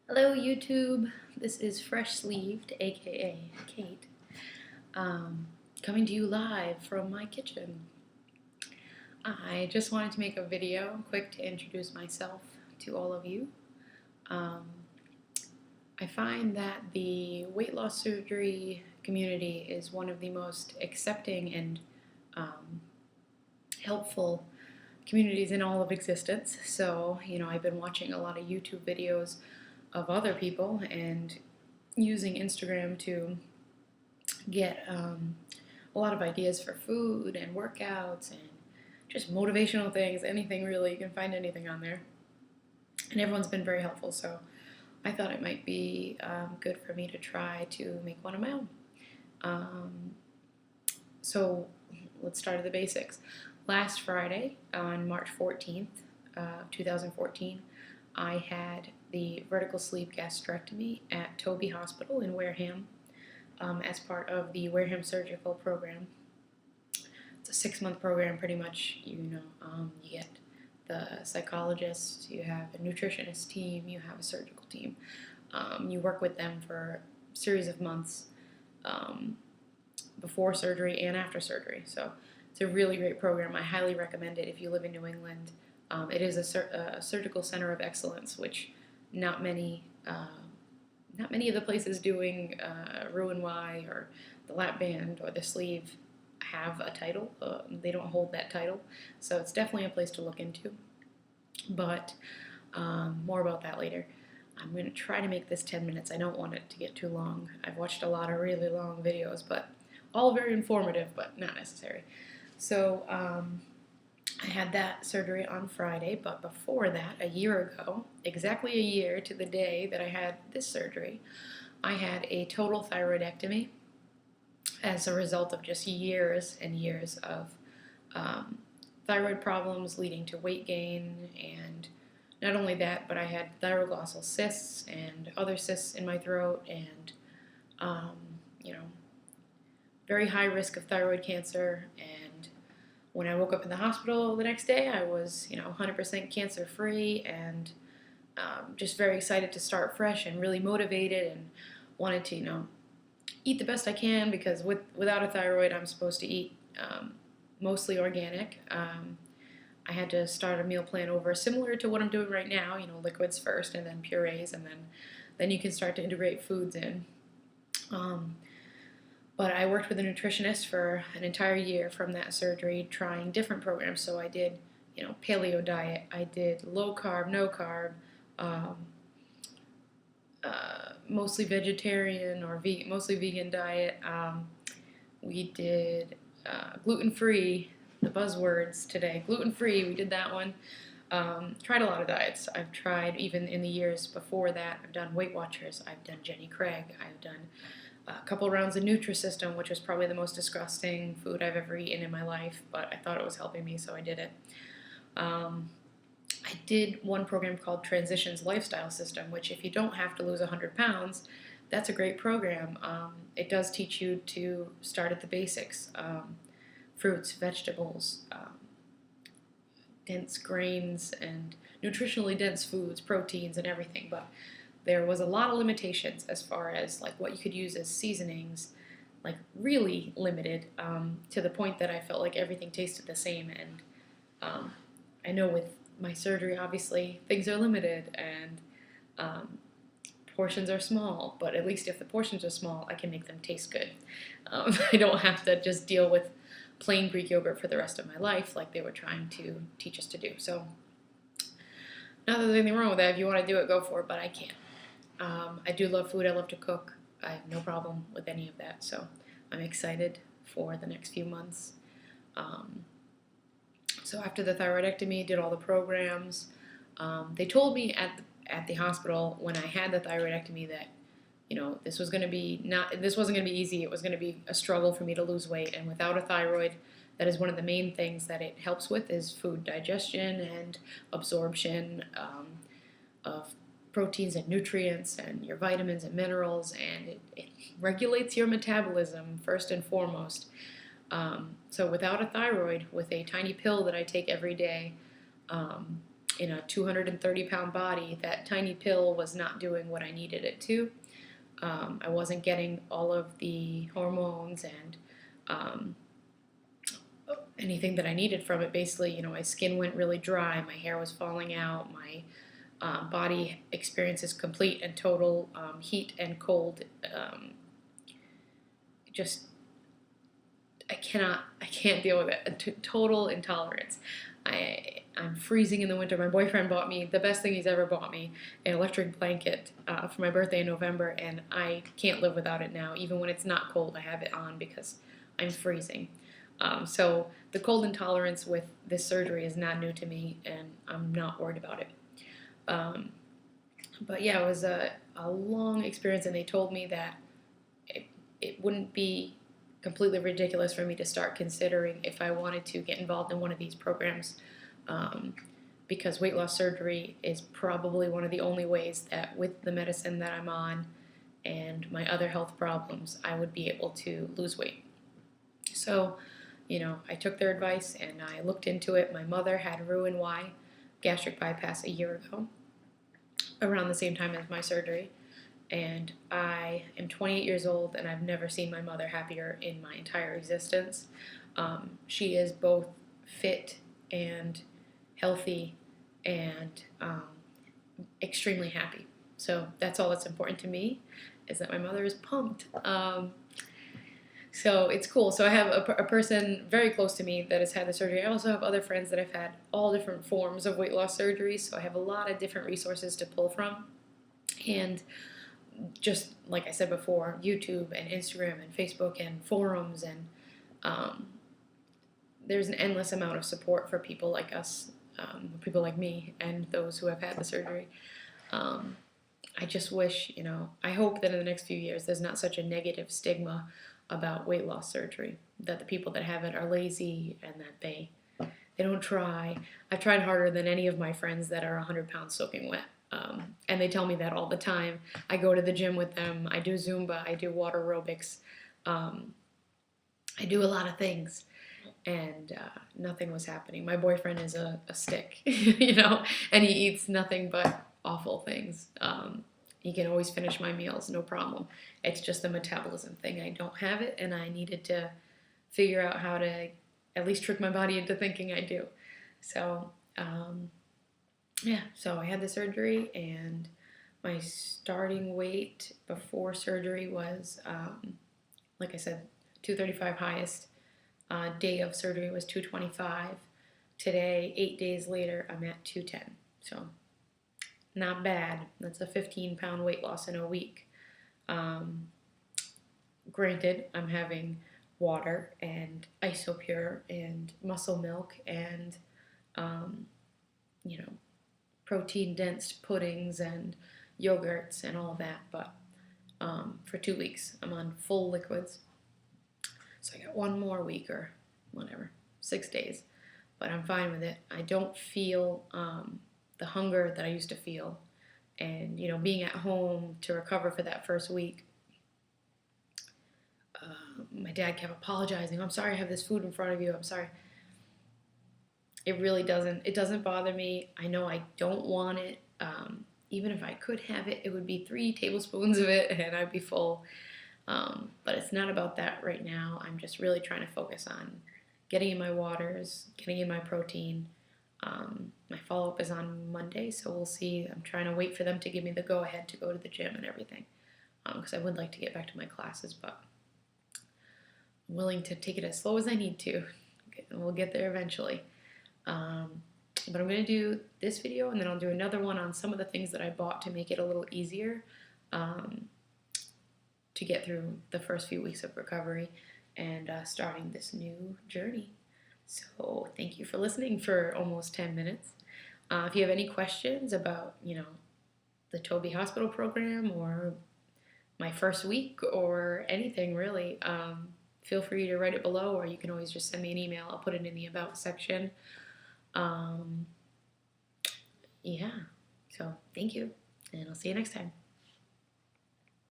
Hello YouTube, this is Fresh Sleeved, aka Kate, coming to you live from my kitchen. I just wanted to make a video quick to introduce myself to all of you. I find that the weight loss surgery community is one of the most accepting and helpful communities in all of existence. So, I've been watching a lot of YouTube videos of other people and using Instagram to get a lot of ideas for food and workouts and just motivational things, anything really. You can find anything on there. And everyone's been very helpful, so I thought it might be good for me to try to make one of my own. So let's start at the basics. Last Friday, on March 14th, 2014, I had the vertical sleeve gastrectomy at Toby Hospital in Wareham as part of the Wareham surgical program. It's a 6-month program, pretty much. You get the psychologist, you have a nutritionist team, you have a surgical team. You work with them for a series of months before surgery and after surgery. So it's a really great program. I highly recommend it if you live in New England. It is a surgical center of excellence, which not many of the places doing Roux-en-Y or the lap band or the sleeve have a title. They don't hold that title, so it's definitely a place to look into. But more about that later. I'm going to try to make this 10 minutes. I don't want it to get too long. I've watched a lot of really long videos, but all very informative, but not necessary. So I had that surgery on Friday, but before that, a year ago, exactly a year to the day that I had this surgery, I had a total thyroidectomy as a result of just years and years of thyroid problems leading to weight gain. And not only that, but I had thyroglossal cysts and other cysts in my throat, and very high risk of thyroid cancer. And when I woke up in the hospital the next day, I was 100% cancer free, and just very excited to start fresh and really motivated, and wanted to eat the best I can, because without a thyroid, I'm supposed to eat mostly organic. I had to start a meal plan over similar to what I'm doing right now, liquids first and then purees, and then you can start to integrate foods in. But I worked with a nutritionist for an entire year from that surgery, trying different programs. So I did, paleo diet. I did low carb, no carb, mostly vegetarian or mostly vegan diet. We did gluten-free, the buzzwords today. Gluten-free, we did that one. Tried a lot of diets. I've tried, even in the years before that, I've done Weight Watchers, I've done Jenny Craig, I've done a couple rounds of Nutrisystem, which was probably the most disgusting food I've ever eaten in my life, but I thought it was helping me, so I did it. I did one program called Transitions Lifestyle System, which, if you don't have to lose 100 pounds, that's a great program. It does teach you to start at the basics. Fruits, vegetables, dense grains, and nutritionally dense foods, proteins, and everything, but there was a lot of limitations as far as what you could use as seasonings, really limited, to the point that I felt like everything tasted the same. And I know with my surgery, obviously, things are limited, and portions are small, but at least if the portions are small, I can make them taste good. I don't have to just deal with plain Greek yogurt for the rest of my life like they were trying to teach us to do. So, not that there's anything wrong with that. If you want to do it, go for it, but I can't. I do love food. I love to cook. I have no problem with any of that, so I'm excited for the next few months. So after the thyroidectomy, did all the programs. They told me at the hospital when I had the thyroidectomy that this wasn't going to be easy. It was going to be a struggle for me to lose weight, and without a thyroid, that is one of the main things that it helps with, is food digestion and absorption of proteins and nutrients and your vitamins and minerals, and it regulates your metabolism first and foremost. So without a thyroid, with a tiny pill that I take every day, in a 230-pound body, that tiny pill was not doing what I needed it to. I wasn't getting all of the hormones and anything that I needed from it. Basically, my skin went really dry, my hair was falling out, my body experiences complete and total heat and cold. Just I can't deal with it. Total intolerance. I'm freezing in the winter. My boyfriend bought me the best thing he's ever bought me, an electric blanket for my birthday in November, and I can't live without it now. Even when it's not cold, I have it on because I'm freezing. So the cold intolerance with this surgery is not new to me, and I'm not worried about it. But yeah, it was a long experience, and they told me that it wouldn't be completely ridiculous for me to start considering if I wanted to get involved in one of these programs, because weight loss surgery is probably one of the only ways that with the medicine that I'm on and my other health problems, I would be able to lose weight. So, I took their advice and I looked into it. My mother had Roux-en-Y gastric bypass a year ago, around the same time as my surgery. And I am 28 years old, and I've never seen my mother happier in my entire existence. She is both fit and healthy and extremely happy. So that's all that's important to me, is that my mother is pumped. So it's cool. So I have a person very close to me that has had the surgery. I also have other friends that have had all different forms of weight loss surgery, so I have a lot of different resources to pull from. And just like I said before, YouTube and Instagram and Facebook and forums, and there's an endless amount of support for people like us, people like me, and those who have had the surgery. I just wish, I hope that in the next few years there's not such a negative stigma about weight loss surgery, that the people that have it are lazy and that they don't try. I've tried harder than any of my friends that are 100 pounds soaking wet. And they tell me that all the time. I go to the gym with them. I do Zumba. I do water aerobics. I do a lot of things, and nothing was happening. My boyfriend is a stick, and he eats nothing but awful things. He can always finish my meals, no problem. It's just a metabolism thing. I don't have it, and I needed to figure out how to at least trick my body into thinking I do. So, yeah, so I had the surgery, and my starting weight before surgery was, like I said, 235 highest. Day of surgery was 225. Today, 8 days later, I'm at 210. So, not bad. That's a 15-pound weight loss in a week. Granted, I'm having water and Isopure and muscle milk and, protein-dense puddings and yogurts and all of that, but for 2 weeks I'm on full liquids. So I got one more week or whatever, 6 days, but I'm fine with it. I don't feel the hunger that I used to feel, and being at home to recover for that first week, my dad kept apologizing. I'm sorry I have this food in front of you. I'm sorry. It really doesn't bother me. I know I don't want it. Even if I could have it, it would be 3 tablespoons of it and I'd be full. But it's not about that right now. I'm just really trying to focus on getting in my waters, getting in my protein. My follow-up is on Monday, so we'll see. I'm trying to wait for them to give me the go-ahead to go to the gym and everything, because I would like to get back to my classes, but I'm willing to take it as slow as I need to. We'll get there eventually. But I'm going to do this video, and then I'll do another one on some of the things that I bought to make it a little easier to get through the first few weeks of recovery and starting this new journey. So thank you for listening for almost 10 minutes. If you have any questions about, the Toby Hospital program or my first week or anything really, feel free to write it below, or you can always just send me an email. I'll put it in the About section. Yeah, so thank you, and I'll see you next time.